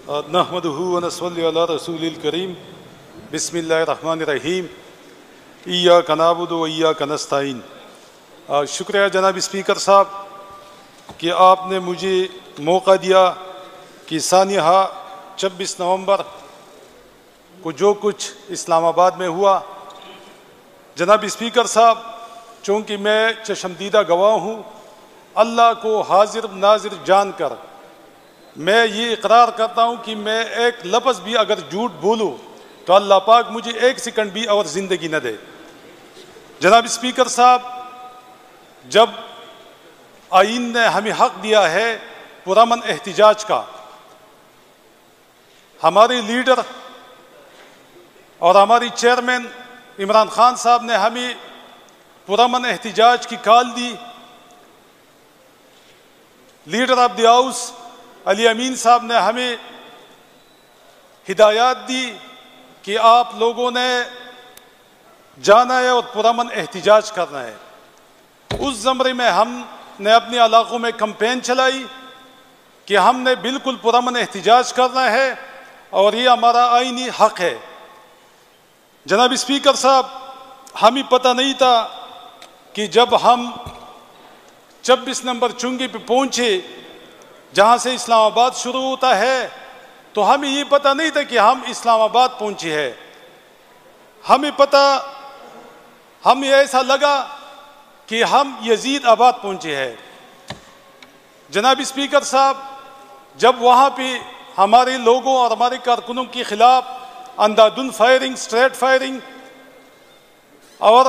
نحمدہ ونصلی علی رسول الکریم بسم اللہ الرحمن الرحیم ایاک نعبد و ایاک نستعین۔ شکریہ جناب اسپیکر صاحب کہ آپ نے مجھے موقع دیا کہ سانحہ 26 نومبر کو جو کچھ اسلام آباد میں ہوا، جناب اسپیکر صاحب چونکہ میں چشمدیدہ گواہ ہوں، اللہ کو حاضر ناظر جان کر میں یہ اقرار کرتا ہوں کہ میں ایک لفظ بھی اگر جھوٹ بولوں تو اللہ پاک مجھے ایک سیکنڈ بھی اور زندگی نہ دے۔ جناب اسپیکر صاحب، جب آئین نے ہمیں حق دیا ہے پرامن احتجاج کا، ہمارے لیڈر اور ہماری چیئرمین عمران خان صاحب نے ہمیں پرامن احتجاج کی کال دی، لیڈر آف دی ہاؤس علی امین صاحب نے ہمیں ہدایات دی کہ آپ لوگوں نے جانا ہے اور پرامن احتجاج کرنا ہے۔ اس زمرے میں ہم نے اپنے علاقوں میں کمپین چلائی کہ ہم نے بالکل پرامن احتجاج کرنا ہے اور یہ ہمارا آئینی حق ہے۔ جناب اسپیکر صاحب، ہمیں پتہ نہیں تھا کہ جب ہم 26 نمبر چنگی پہ پہنچے جہاں سے اسلام آباد شروع ہوتا ہے، تو ہمیں یہ پتہ نہیں تھا کہ ہم اسلام آباد پہنچے ہیں۔ ہمیں ایسا لگا کہ ہم یزید آباد پہنچے ہیں۔ جناب اسپیکر صاحب، جب وہاں پہ ہمارے لوگوں اور ہمارے کارکنوں کے خلاف اندھادھند فائرنگ، اسٹریٹ فائرنگ اور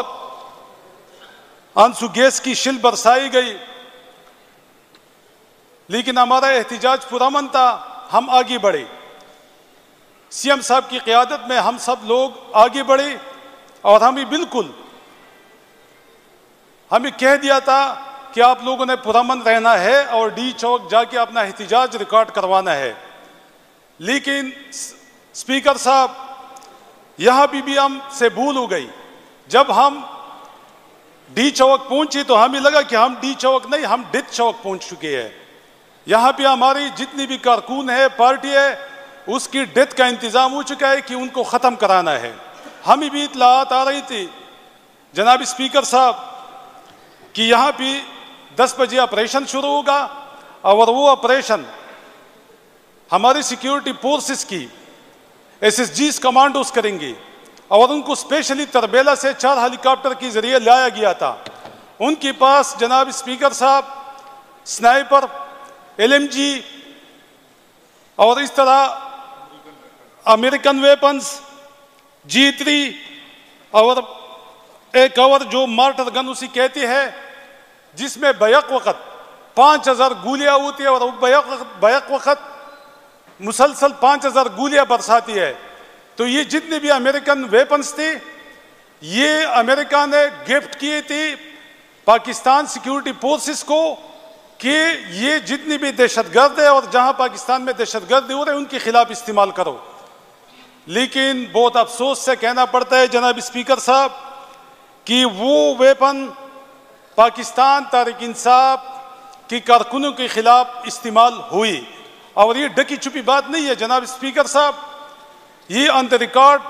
آنسو گیس کی شل برسائی گئی، لیکن ہمارا احتجاج پرامن تھا، ہم آگے بڑھے۔ سی ایم صاحب کی قیادت میں ہم سب لوگ آگے بڑھے اور ہمیں کہہ دیا تھا کہ آپ لوگوں نے پرامن رہنا ہے اور ڈی چوک جا کے اپنا احتجاج ریکارڈ کروانا ہے۔ لیکن اسپیکر صاحب، یہاں بھی ہم سے بھول ہو گئی۔ جب ہم ڈی چوک پہنچے تو ہمیں لگا کہ ہم ڈی چوک نہیں، ہم ڈتھ چوک پہنچ چکے ہیں۔ یہاں پہ ہماری جتنی بھی کارکن ہے، پارٹی ہے، اس کی ڈیتھ کا انتظام ہو چکا ہے کہ ان کو ختم کرانا ہے۔ ہمیں بھی اطلاعات آ رہی تھی جناب اسپیکر صاحب کہ یہاں پہ 10 بجے آپریشن شروع ہوگا اور وہ آپریشن ہماری سیکیورٹی فورسز کی SSGs کمانڈوز کریں گے، اور ان کو اسپیشلی تربیلا سے 4 ہیلی کاپٹر کے ذریعے لایا گیا تھا۔ ان کے پاس جناب اسپیکر صاحب سنائپر، LMG اور اس طرح امریکن ویپنز، G3 اور ایک اور جو مارٹر گن اسے کہتے ہیں، جس میں بیک وقت 5000 گولیاں ہوتی ہیں اور وہ بیک وقت مسلسل 5000 گولیاں برساتی ہے۔ تو یہ جتنے بھی امریکن ویپنز تھے، یہ امریکہ نے گفٹ کیے تھے پاکستان سیکیورٹی فورسز کو کہ یہ جتنی بھی دہشت گرد ہے اور جہاں پاکستان میں دہشت گردی ہو رہے ہیں ان کے خلاف استعمال کرو۔ لیکن بہت افسوس سے کہنا پڑتا ہے جناب اسپیکر صاحب کہ وہ ویپن پاکستان تحریک انصاف کی کارکنوں کے خلاف استعمال ہوئی، اور یہ ڈکی چھپی بات نہیں ہے جناب اسپیکر صاحب، یہ آن دی ریکارڈ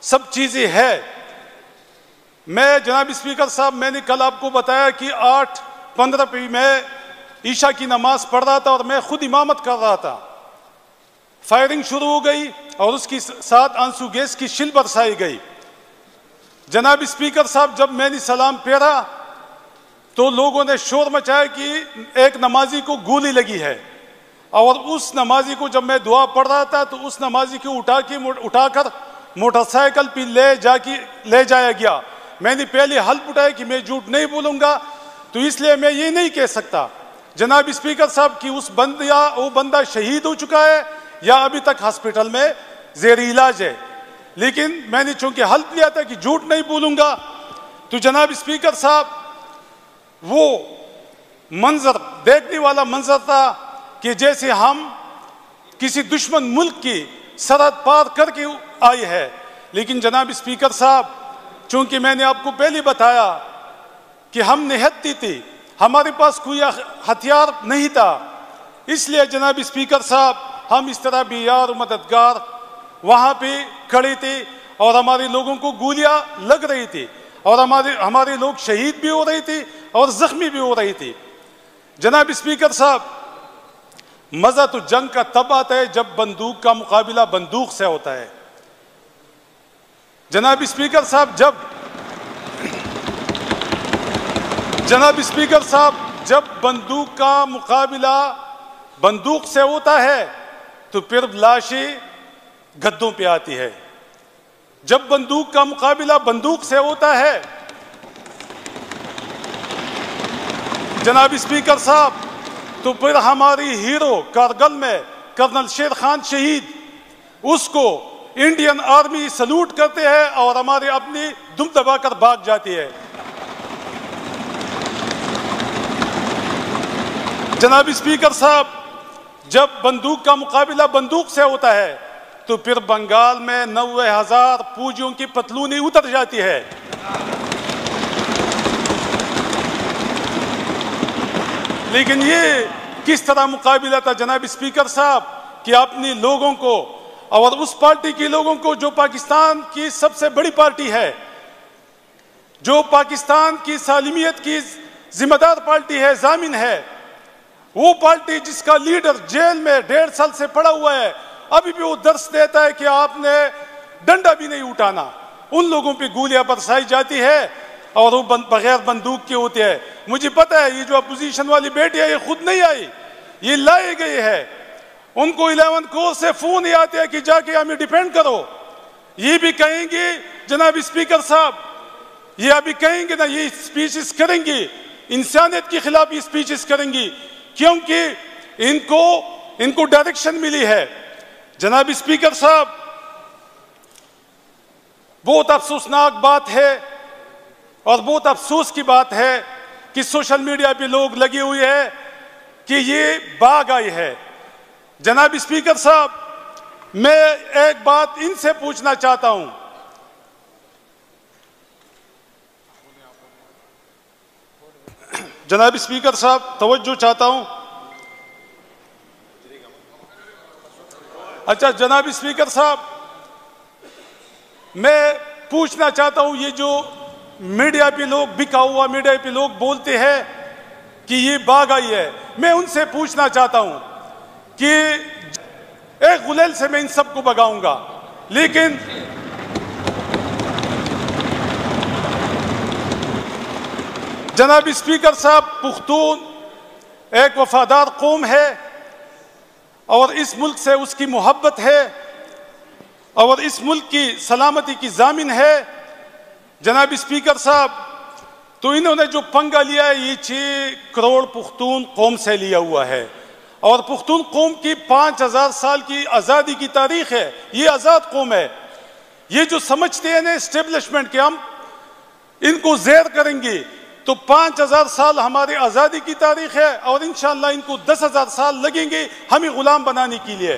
سب چیزیں ہے۔ میں جناب اسپیکر صاحب، میں نے کل آپ کو بتایا کہ 8:15 پہ میں عشاء کی نماز پڑھ رہا تھا اور میں خود امامت کر رہا تھا۔ فائرنگ شروع ہو گئی اور اس کے ساتھ آنسو گیس کی شل برسائی گئی۔ جناب اسپیکر صاحب، جب میں نے سلام پھیرا تو لوگوں نے شور مچایا کہ ایک نمازی کو گولی لگی ہے، اور اس نمازی کو جب میں دعا پڑھ رہا تھا تو اس نمازی کو اٹھا کر موٹر سائیکل پہ لے جایا گیا۔ میں نے پہلے حلف اٹھایا کہ میں جھوٹ نہیں بولوں گا، تو اس لیے میں یہ نہیں کہہ سکتا جناب اسپیکر صاحب کہ وہ بندہ شہید ہو چکا ہے یا ابھی تک ہاسپٹل میں زیر علاج ہے۔ لیکن میں نے چونکہ حلف لیا تھا کہ جھوٹ نہیں بولوں گا، تو جناب اسپیکر صاحب وہ منظر دیکھنے والا منظر تھا کہ جیسے ہم کسی دشمن ملک کی سرحد پار کر کے آئے ہیں۔ لیکن جناب اسپیکر صاحب، چونکہ میں نے آپ کو پہلے بتایا کہ ہم نہتی تھی، ہمارے پاس کوئی ہتھیار نہیں تھا، اس لیے جناب اسپیکر صاحب ہم اس طرح بھی یار و مددگار وہاں پہ کھڑے تھے اور ہمارے لوگوں کو گولیاں لگ رہی تھی اور ہمارے لوگ شہید بھی ہو رہے تھے اور زخمی بھی ہو رہی تھی۔ جناب اسپیکر صاحب، مزہ تو جنگ کا تب آتا ہے جب بندوق کا مقابلہ بندوق سے ہوتا ہے۔ جناب اسپیکر صاحب، جب بندوق کا مقابلہ بندوق سے ہوتا ہے تو پھر لاشیں گدوں پہ آتی ہے۔ جب بندوق کا مقابلہ بندوق سے ہوتا ہے جناب اسپیکر صاحب، تو پھر ہماری ہیرو کارگل میں کرنل شیر خان شہید، اس کو انڈین آرمی سلوٹ کرتے ہیں اور ہمارے اپنی دم دبا کر بھاگ جاتی ہے۔ جناب اسپیکر صاحب، جب بندوق کا مقابلہ بندوق سے ہوتا ہے تو پھر بنگال میں 90,000 فوجیوں کی پتلونیں اتر جاتی ہے۔ لیکن یہ کس طرح مقابلہ تھا جناب اسپیکر صاحب کہ اپنی لوگوں کو اور اس پارٹی کے لوگوں کو جو پاکستان کی سب سے بڑی پارٹی ہے، جو پاکستان کی سالمیت کی ذمہ دار پارٹی ہے، ضامن ہے، وہ پارٹی جس کا لیڈر جیل میں 1.5 سال سے پڑا ہوا ہے، ابھی بھی وہ درس دیتا ہے کہ آپ نے ڈنڈا بھی نہیں اٹھانا، ان لوگوں پہ گولیاں برسائی جاتی ہے اور وہ بغیر بندوق کے ہوتے ہیں۔ مجھے پتہ ہے یہ جو اپوزیشن والی بیٹی ہے یہ خود نہیں آئی، یہ لائے گئے ہے، ان کو 11 کور سے فون ہی آتے ہیں کہ جا کے ہمیں ڈیفینڈ کرو۔ یہ بھی کہیں گے جناب اسپیکر صاحب، یہ ابھی کہیں گے نا، یہ سپیچز کریں گی، انسانیت کے خلاف یہ سپیچز کریں گی، کیونکہ ان کو ڈائریکشن ملی ہے۔ جناب اسپیکر صاحب، بہت افسوسناک بات ہے اور بہت افسوس کی بات ہے کہ سوشل میڈیا پہ لوگ لگے ہوئے ہیں کہ یہ باغ آئی ہے۔ جناب اسپیکر صاحب، میں ایک بات ان سے پوچھنا چاہتا ہوں، جناب اسپیکر صاحب توجہ چاہتا ہوں۔ اچھا جناب اسپیکر صاحب، میں پوچھنا چاہتا ہوں، یہ جو میڈیا پہ لوگ بکا ہوا میڈیا پہ لوگ بولتے ہیں کہ یہ باغ آئی ہے، میں ان سے پوچھنا چاہتا ہوں کہ ایک غلیل سے میں ان سب کو بگاؤں گا، لیکن جناب اسپیکر صاحب، پختون ایک وفادار قوم ہے اور اس ملک سے اس کی محبت ہے اور اس ملک کی سلامتی کی ضامن ہے۔ جناب اسپیکر صاحب، تو انہوں نے جو پنگا لیا ہے یہ 6 کروڑ پختون قوم سے لیا ہوا ہے، اور پختون قوم کی 5000 سال کی آزادی کی تاریخ ہے، یہ آزاد قوم ہے۔ یہ جو سمجھتے ہیں نا اسٹیبلشمنٹ کہ ہم ان کو زیر کریں گے، تو 5000 سال ہماری آزادی کی تاریخ ہے اور انشاءاللہ ان کو 10,000 سال لگیں گے ہمیں غلام بنانے کے لیے۔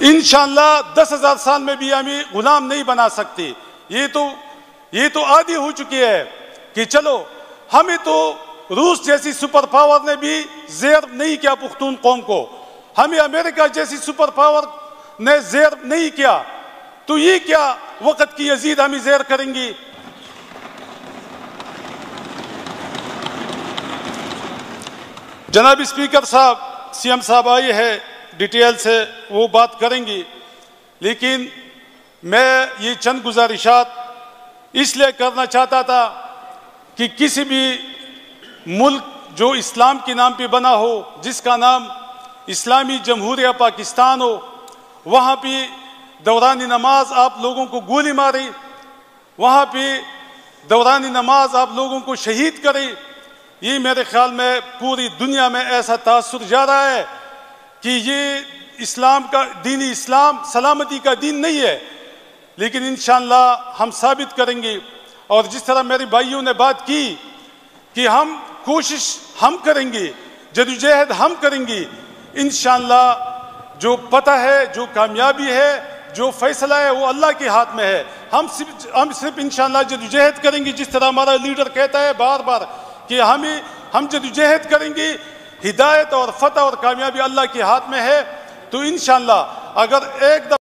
انشاءاللہ 10,000 سال میں بھی ہمیں غلام نہیں بنا سکتے۔ یہ تو عادی ہو چکی ہے کہ چلو ہمیں تو روس جیسی سپر پاور نے بھی زیر نہیں کیا پختون قوم کو، ہمیں امریکہ جیسی سپر پاور نے زیر نہیں کیا، تو یہ کیا وقت کی یزید ہمیں زیر کریں گی؟ جناب اسپیکر صاحب، سی ایم صاحب آئے ہیں، ڈیٹیل سے وہ بات کریں گی، لیکن میں یہ چند گزارشات اس لیے کرنا چاہتا تھا کہ کسی بھی ملک جو اسلام کے نام پہ بنا ہو، جس کا نام اسلامی جمہوریہ پاکستان ہو، وہاں پہ دوران نماز آپ لوگوں کو گولی ماری، وہاں پہ دوران نماز آپ لوگوں کو شہید کرے، یہ میرے خیال میں پوری دنیا میں ایسا تاثر جا رہا ہے کہ یہ اسلام کا دین، اسلام سلامتی کا دین نہیں ہے۔ لیکن انشاءاللہ ہم ثابت کریں گے، اور جس طرح میرے بھائیوں نے بات کی کہ ہم کوشش ہم کریں گے، جدوجہد ہم کریں گے، انشاءاللہ جو پتہ ہے، جو کامیابی ہے، جو فیصلہ ہے وہ اللہ کے ہاتھ میں ہے۔ ہم صرف انشاءاللہ جدوجہد کریں گے، جس طرح ہمارا لیڈر کہتا ہے بار بار کہ ہم جدوجہد کریں گے، ہدایت اور فتح اور کامیابی اللہ کے ہاتھ میں ہے۔ تو انشاءاللہ اگر ایک دفعہ